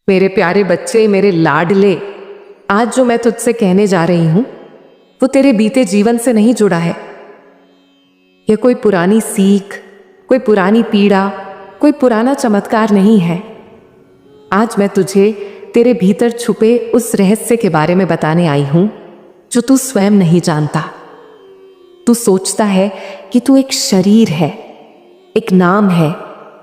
मेरे प्यारे बच्चे, मेरे लाडले, आज जो मैं तुझसे कहने जा रही हूं वो तेरे बीते जीवन से नहीं जुड़ा है। यह कोई पुरानी सीख, कोई पुरानी पीड़ा, कोई पुराना चमत्कार नहीं है। आज मैं तुझे तेरे भीतर छुपे उस रहस्य के बारे में बताने आई हूं जो तू स्वयं नहीं जानता। तू सोचता है कि तू एक शरीर है, एक नाम है,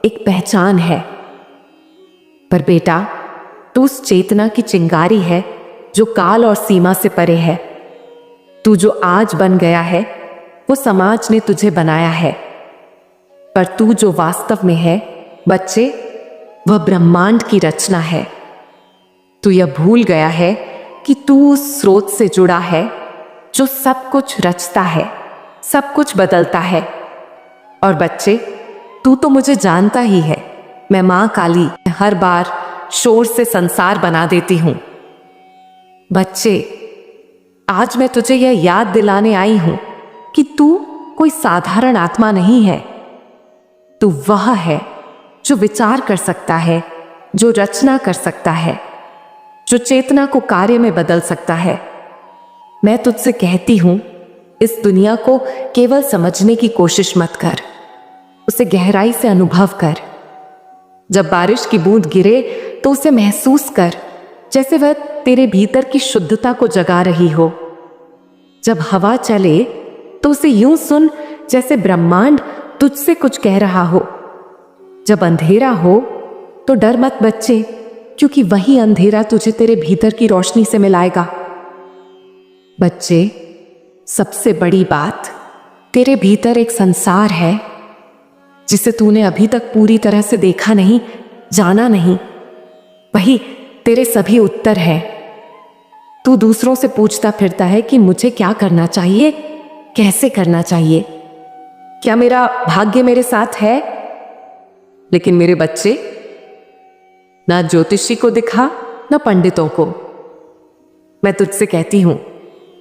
एक पहचान है, पर बेटा तू उस चेतना की चिंगारी है जो काल और सीमा से परे है। तू जो आज बन गया है वो समाज ने तुझे बनाया है, पर तू जो वास्तव में है बच्चे, वह ब्रह्मांड की रचना है। तू यह भूल गया है कि तू उस स्रोत से जुड़ा है जो सब कुछ रचता है, सब कुछ बदलता है। और बच्चे, तू तो मुझे जानता ही है, मैं मां काली हर बार शोर से संसार बना देती हूं। बच्चे, आज मैं तुझे यह याद दिलाने आई हूं कि तू कोई साधारण आत्मा नहीं है। तू वह है जो विचार कर सकता है, जो रचना कर सकता है, जो चेतना को कार्य में बदल सकता है। मैं तुझसे कहती हूं, इस दुनिया को केवल समझने की कोशिश मत कर, उसे गहराई से अनुभव कर। जब बारिश की बूंद गिरे तो उसे महसूस कर जैसे वह तेरे भीतर की शुद्धता को जगा रही हो। जब हवा चले तो उसे यूं सुन जैसे ब्रह्मांड तुझसे कुछ कह रहा हो। जब अंधेरा हो तो डर मत बच्चे, क्योंकि वही अंधेरा तुझे तेरे भीतर की रोशनी से मिलाएगा। बच्चे, सबसे बड़ी बात, तेरे भीतर एक संसार है जिसे तूने अभी तक पूरी तरह से देखा नहीं, जाना नहीं। वही तेरे सभी उत्तर है। तू दूसरों से पूछता फिरता है कि मुझे क्या करना चाहिए, कैसे करना चाहिए, क्या मेरा भाग्य मेरे साथ है। लेकिन मेरे बच्चे, ना ज्योतिषी को दिखा, ना पंडितों को। मैं तुझसे कहती हूं,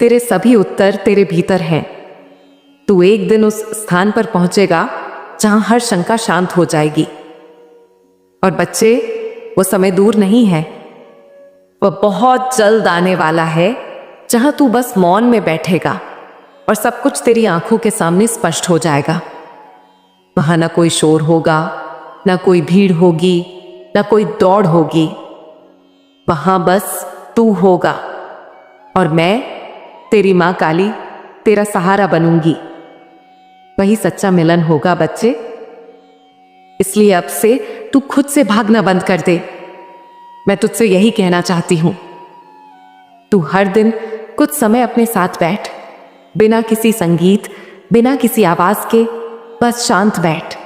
तेरे सभी उत्तर तेरे भीतर हैं। तू एक दिन उस स्थान पर पहुंचेगा जहां हर शंका शांत हो जाएगी। और बच्चे, वो समय दूर नहीं है, वह बहुत जल्द आने वाला है जहां तू बस मौन में बैठेगा और सब कुछ तेरी आंखों के सामने स्पष्ट हो जाएगा। वहां ना कोई शोर होगा, ना कोई भीड़ होगी, ना कोई दौड़ होगी। वहां बस तू होगा और मैं, तेरी मां काली, तेरा सहारा बनूंगी। वही सच्चा मिलन होगा बच्चे। इसलिए अब से तू खुद से भागना बंद कर दे। मैं तुझसे यही कहना चाहती हूं। तू हर दिन कुछ समय अपने साथ बैठ, बिना किसी संगीत, बिना किसी आवाज के, बस शांत बैठ।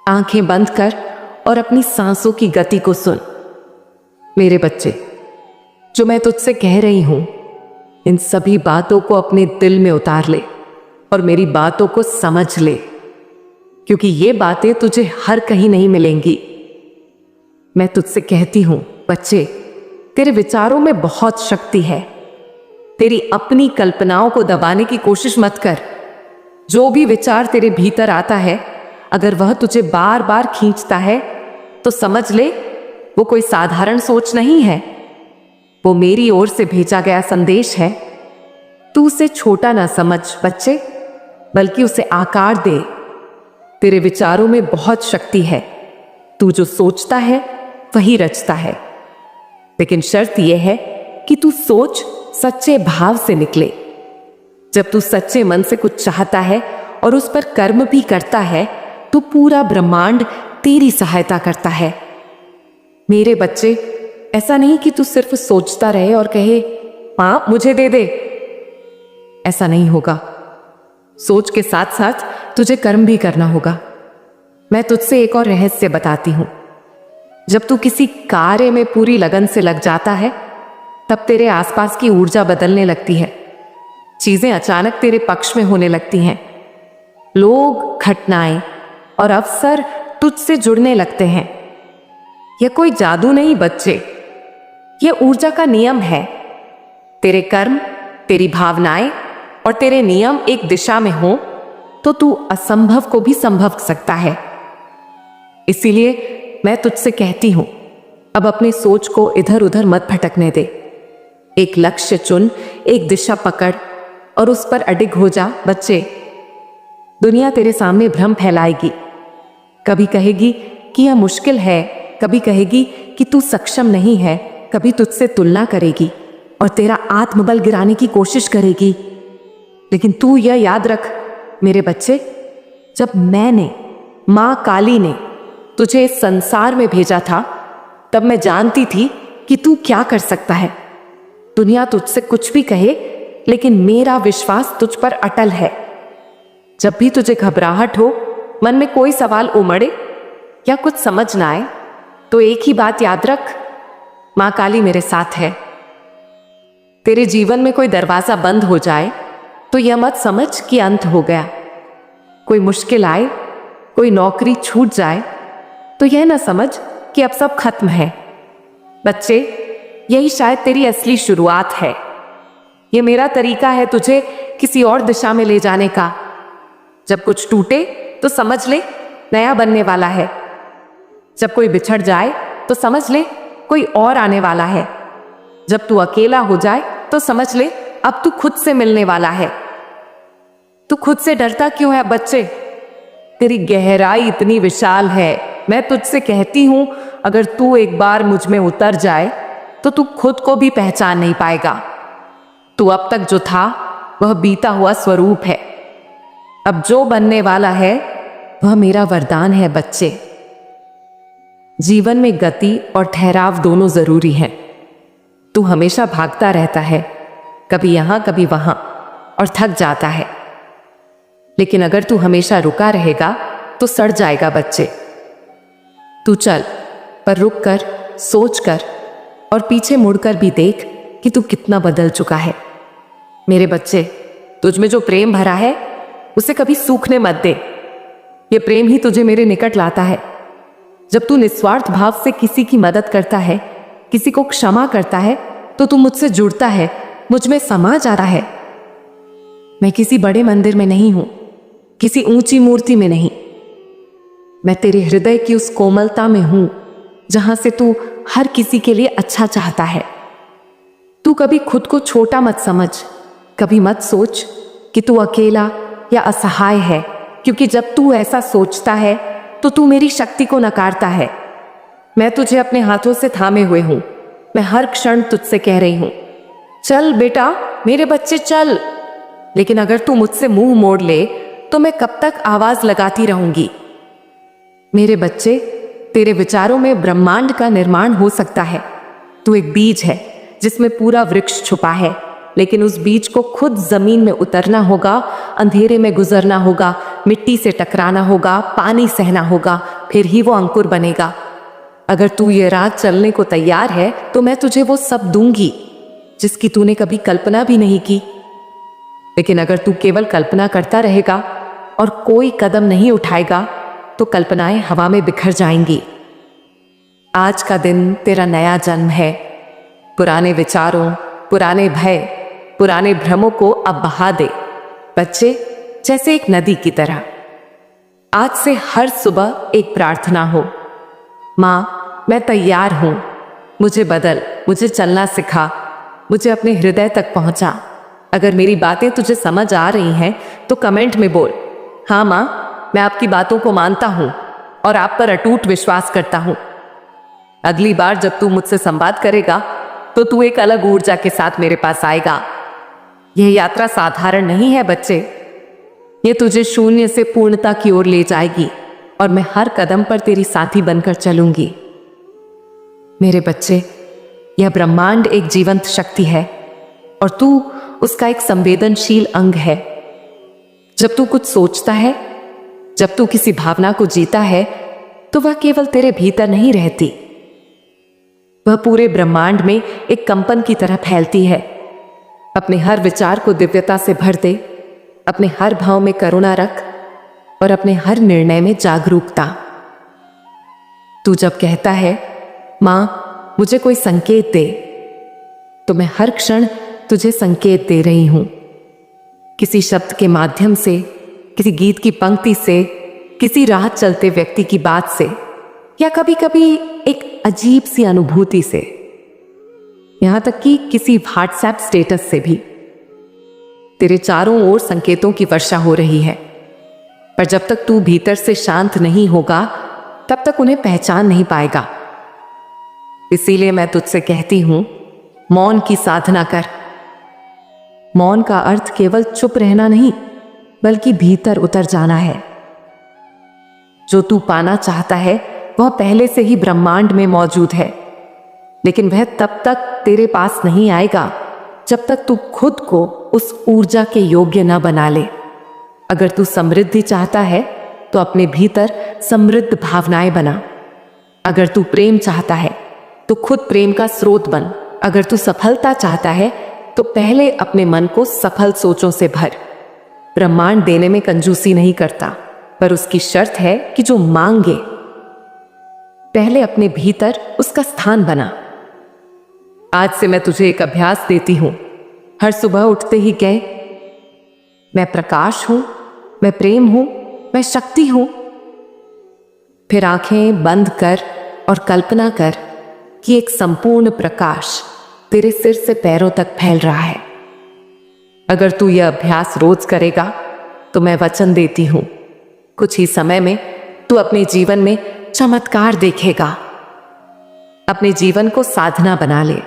आंखें बंद कर और अपनी सांसों की गति को सुन। मेरे बच्चे, जो मैं तुझसे कह रही हूं, इन सभी बातों को अपने दिल में उतार ले और मेरी बातों को समझ ले, क्योंकि ये बातें तुझे हर कहीं नहीं मिलेंगी। मैं तुझसे कहती हूं बच्चे, तेरे विचारों में बहुत शक्ति है। तेरी अपनी कल्पनाओं को दबाने की कोशिश मत कर। जो भी विचार तेरे भीतर आता है, अगर वह तुझे बार बार खींचता है तो समझ ले वो कोई साधारण सोच नहीं है, वो मेरी ओर से भेजा गया संदेश है। तू उसे छोटा ना समझ बच्चे, बल्कि उसे आकार दे। तेरे विचारों में बहुत शक्ति है। तू जो सोचता है वही रचता है। लेकिन शर्त यह है कि तू सोच सच्चे भाव से निकले। जब तू सच्चे मन से कुछ चाहता है और उस पर कर्म भी करता है तो पूरा ब्रह्मांड तेरी सहायता करता है। मेरे बच्चे, ऐसा नहीं कि तू सिर्फ सोचता रहे और कहे मां मुझे दे दे। ऐसा नहीं होगा। सोच के साथ साथ तुझे कर्म भी करना होगा। मैं तुझसे एक और रहस्य बताती हूं। जब तू किसी कार्य में पूरी लगन से लग जाता है, तब तेरे आसपास की ऊर्जा बदलने लगती है। चीजें अचानक तेरे पक्ष में होने लगती हैं। लोग, घटनाएं और अवसर तुझसे जुड़ने लगते हैं। यह कोई जादू नहीं बच्चे, यह ऊर्जा का नियम है। तेरे कर्म, तेरी भावनाएं और तेरे नियम एक दिशा में हो तो तू असंभव को भी संभव सकता है। इसीलिए मैं तुझसे कहती हूं, अब अपनी सोच को इधर उधर मत भटकने दे। एक लक्ष्य चुन, एक दिशा पकड़ और उस पर अडिग हो जा बच्चे। दुनिया तेरे सामने भ्रम फैलाएगी, कभी कहेगी कि यह मुश्किल है, कभी कहेगी कि तू सक्षम नहीं है, कभी तुझसे तुलना करेगी और तेरा आत्मबल गिराने की कोशिश करेगी। लेकिन तू यह याद रख मेरे बच्चे, जब मैंने, माँ काली ने तुझे इस संसार में भेजा था, तब मैं जानती थी कि तू क्या कर सकता है। दुनिया तुझसे कुछ भी कहे, लेकिन मेरा विश्वास तुझ पर अटल है। जब भी तुझे घबराहट हो, मन में कोई सवाल उमड़े या कुछ समझ ना आए, तो एक ही बात याद रख, माँ काली मेरे साथ है। तेरे जीवन में कोई दरवाजा बंद हो जाए तो यह मत समझ कि अंत हो गया। कोई मुश्किल आए, कोई नौकरी छूट जाए तो यह ना समझ कि अब सब खत्म है। बच्चे, यही शायद तेरी असली शुरुआत है। यह मेरा तरीका है तुझे किसी और दिशा में ले जाने का। जब कुछ टूटे तो समझ ले नया बनने वाला है। जब कोई बिछड़ जाए तो समझ ले कोई और आने वाला है। जब तू अकेला हो जाए तो समझ ले अब तू खुद से मिलने वाला है। तू खुद से डरता क्यों है बच्चे? तेरी गहराई इतनी विशाल है। मैं तुझसे कहती हूं, अगर तू एक बार मुझ में उतर जाए तो तू खुद को भी पहचान नहीं पाएगा। तू अब तक जो था वह बीता हुआ स्वरूप है। अब जो बनने वाला है वह मेरा वरदान है बच्चे। जीवन में गति और ठहराव दोनों जरूरी हैं। तू हमेशा भागता रहता है, कभी यहां कभी वहां, और थक जाता है। लेकिन अगर तू हमेशा रुका रहेगा तो सड़ जाएगा बच्चे। तू चल, पर रुक कर, सोच कर और पीछे मुड़कर भी देख कि तू कितना बदल चुका है। मेरे बच्चे, तुझ में जो प्रेम भरा है उसे कभी सूखने मत दे। ये प्रेम ही तुझे मेरे निकट लाता है। जब तू निस्वार्थ भाव से किसी की मदद करता है, किसी को क्षमा करता है, तो तू मुझसे जुड़ता है, मुझ में समा जाता है। मैं किसी बड़े मंदिर में नहीं हूं, किसी ऊंची मूर्ति में नहीं। मैं तेरे हृदय की उस कोमलता में हूं जहां से तू हर किसी के लिए अच्छा चाहता है। तू कभी खुद को छोटा मत समझ, कभी मत सोच कि तू अकेला या असहाय है, क्योंकि जब तू ऐसा सोचता है तो तू मेरी शक्ति को नकारता है। मैं तुझे अपने हाथों से थामे हुए हूं। मैं हर क्षण तुझसे कह रही हूं, चल बेटा, मेरे बच्चे चल। लेकिन अगर तू मुझसे मुंह मोड़ ले तो मैं कब तक आवाज लगाती रहूंगी? मेरे बच्चे, तेरे विचारों में ब्रह्मांड का निर्माण हो सकता है। तू एक बीज है जिसमें पूरा वृक्ष छुपा है, लेकिन उस बीज को खुद जमीन में उतरना होगा, अंधेरे में गुजरना होगा, मिट्टी से टकराना होगा, पानी सहना होगा, फिर ही वो अंकुर बनेगा। अगर तू ये राह चलने को तैयार है तो मैं तुझे वो सब दूंगी जिसकी तूने कभी कल्पना भी नहीं की। लेकिन अगर तू केवल कल्पना करता रहेगा और कोई कदम नहीं उठाएगा तो कल्पनाएं हवा में बिखर जाएंगी। आज का दिन तेरा नया जन्म है। पुराने विचारों, पुराने भय, पुराने भ्रमों को अब बहा दे बच्चे, जैसे एक नदी की तरह। आज से हर सुबह एक प्रार्थना हो, माँ मैं तैयार हूं, मुझे बदल, मुझे चलना सिखा, मुझे अपने हृदय तक पहुंचा। अगर मेरी बातें तुझे समझ आ रही हैं तो कमेंट में बोल, हाँ माँ, मैं आपकी बातों को मानता हूं और आप पर अटूट विश्वास करता हूं। अगली बार जब तू मुझसे संवाद करेगा तो तू एक अलग ऊर्जा के साथ मेरे पास आएगा। यह यात्रा साधारण नहीं है बच्चे, यह तुझे शून्य से पूर्णता की ओर ले जाएगी और मैं हर कदम पर तेरी साथी बनकर चलूंगी। मेरे बच्चे, यह ब्रह्मांड एक जीवंत शक्ति है और तू उसका एक संवेदनशील अंग है। जब तू कुछ सोचता है, जब तू किसी भावना को जीता है, तो वह केवल तेरे भीतर नहीं रहती, वह पूरे ब्रह्मांड में एक कंपन की तरह फैलती है। अपने हर विचार को दिव्यता से भर दे, अपने हर भाव में करुणा रख और अपने हर निर्णय में जागरूकता। तू जब कहता है, माँ मुझे कोई संकेत दे, तो मैं हर क्षण तुझे संकेत दे रही हूं। किसी शब्द के माध्यम से, किसी गीत की पंक्ति से, किसी राह चलते व्यक्ति की बात से, या कभी कभी एक अजीब सी अनुभूति से, यहां तक कि किसी व्हाट्सएप स्टेटस से भी। तेरे चारों ओर संकेतों की वर्षा हो रही है, पर जब तक तू भीतर से शांत नहीं होगा तब तक उन्हें पहचान नहीं पाएगा। इसीलिए मैं तुझसे कहती हूं, मौन की साधना कर। मौन का अर्थ केवल चुप रहना नहीं, बल्कि भीतर उतर जाना है। जो तू पाना चाहता है वह पहले से ही ब्रह्मांड में मौजूद है, लेकिन वह तब तक तेरे पास नहीं आएगा जब तक तू खुद को उस ऊर्जा के योग्य न बना ले। अगर तू समृद्धि चाहता है तो अपने भीतर समृद्ध भावनाएं बना। अगर तू प्रेम चाहता है तो खुद प्रेम का स्रोत बन। अगर तू सफलता चाहता है तो पहले अपने मन को सफल सोचों से भर। ब्रह्मांड देने में कंजूसी नहीं करता, पर उसकी शर्त है कि जो मांगे पहले अपने भीतर उसका स्थान बना। आज से मैं तुझे एक अभ्यास देती हूं। हर सुबह उठते ही कह, मैं प्रकाश हूं, मैं प्रेम हूं, मैं शक्ति हूं। फिर आंखें बंद कर और कल्पना कर कि एक संपूर्ण प्रकाश तेरे सिर से पैरों तक फैल रहा है। अगर तू यह अभ्यास रोज करेगा तो मैं वचन देती हूं, कुछ ही समय में तू अपने जीवन में चमत्कार देखेगा। अपने जीवन को साधना बना ले।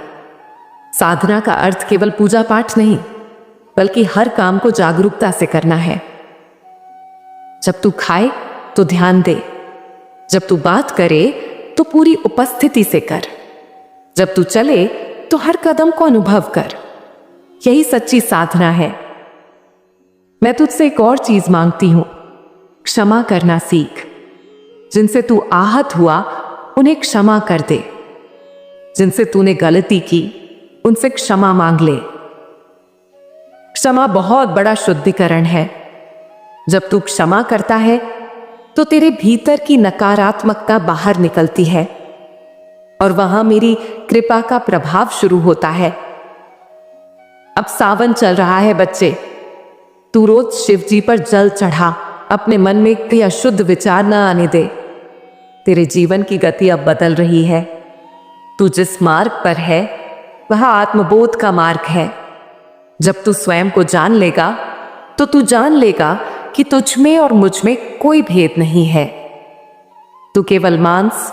साधना का अर्थ केवल पूजा पाठ नहीं, बल्कि हर काम को जागरूकता से करना है। जब तू खाए तो ध्यान दे, जब तू बात करे तो पूरी उपस्थिति से कर, जब तू चले तो हर कदम को अनुभव कर। यही सच्ची साधना है। मैं तुझसे एक और चीज मांगती हूं, क्षमा करना सीख। जिनसे तू आहत हुआ उन्हें क्षमा कर दे। जिनसे तूने गलती की उनसे क्षमा मांग ले। क्षमा बहुत बड़ा शुद्धिकरण है। जब तू क्षमा करता है तो तेरे भीतर की नकारात्मकता बाहर निकलती है और वहां मेरी कृपा का प्रभाव शुरू होता है। अब सावन चल रहा है बच्चे, तू रोज शिव जी पर जल चढ़ा। अपने मन में कोई अशुद्ध विचार न आने दे। तेरे जीवन की गति अब बदल रही है। तू जिस मार्ग पर है वह आत्मबोध का मार्ग है। जब तू स्वयं को जान लेगा तो तू जान लेगा कि तुझ में और मुझ में कोई भेद नहीं है। तू केवल मांस,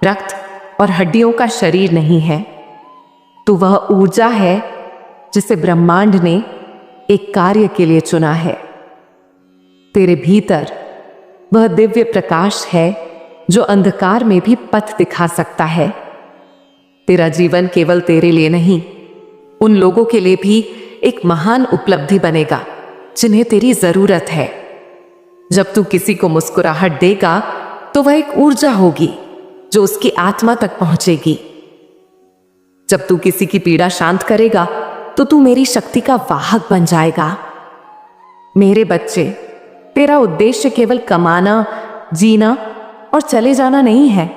रक्त और हड्डियों का शरीर नहीं है। तू वह ऊर्जा है जिसे ब्रह्मांड ने एक कार्य के लिए चुना है। तेरे भीतर वह दिव्य प्रकाश है जो अंधकार में भी पथ दिखा सकता है। तेरा जीवन केवल तेरे लिए नहीं, उन लोगों के लिए भी एक महान उपलब्धि बनेगा जिन्हें तेरी जरूरत है। जब तू किसी को मुस्कुराहट देगा तो वह एक ऊर्जा होगी जो उसकी आत्मा तक पहुंचेगी। जब तू किसी की पीड़ा शांत करेगा तो तू मेरी शक्ति का वाहक बन जाएगा। मेरे बच्चे, तेरा उद्देश्य केवल कमाना, जीना और चले जाना नहीं है।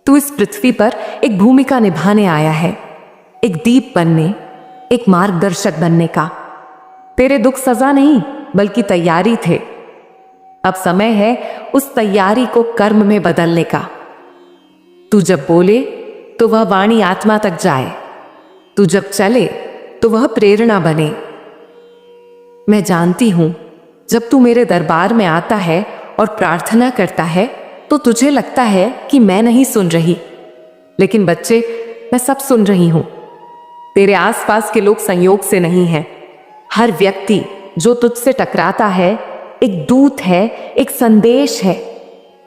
तू इस पृथ्वी पर एक भूमिका निभाने आया है, एक दीप बनने, एक मार्गदर्शक बनने का। तेरे दुख सजा नहीं बल्कि तैयारी थे। अब समय है उस तैयारी को कर्म में बदलने का। तू जब बोले तो वह वाणी आत्मा तक जाए। तू जब चले तो वह प्रेरणा बने। मैं जानती हूं, जब तू मेरे दरबार में आता है और प्रार्थना करता है तो तुझे लगता है कि मैं नहीं सुन रही, लेकिन बच्चे, मैं सब सुन रही हूं। तेरे आसपास के लोग संयोग से नहीं हैं। हर व्यक्ति जो तुझसे टकराता है एक दूत है, एक संदेश है।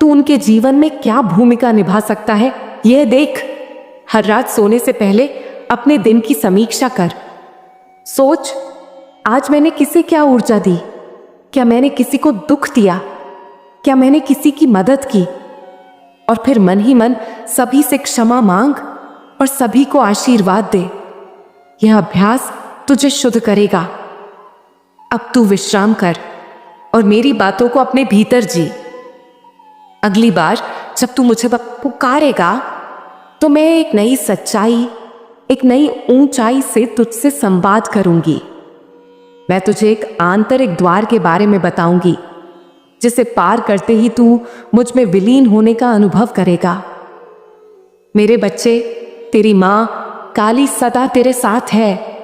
तू उनके जीवन में क्या भूमिका निभा सकता है यह देख। हर रात सोने से पहले अपने दिन की समीक्षा कर। सोच, आज मैंने किसे क्या ऊर्जा दी? क्या मैंने किसी को दुख दिया? क्या मैंने किसी की मदद की? और फिर मन ही मन सभी से क्षमा मांग और सभी को आशीर्वाद दे। यह अभ्यास तुझे शुद्ध करेगा। अब तू विश्राम कर और मेरी बातों को अपने भीतर जी। अगली बार जब तू मुझे पुकारेगा तो मैं एक नई सच्चाई, एक नई ऊंचाई से तुझसे संवाद करूंगी। मैं तुझे एक आंतरिक द्वार के बारे में बताऊंगी जिसे पार करते ही तू मुझ में विलीन होने का अनुभव करेगा। मेरे बच्चे, तेरी मां काली सदा तेरे साथ है।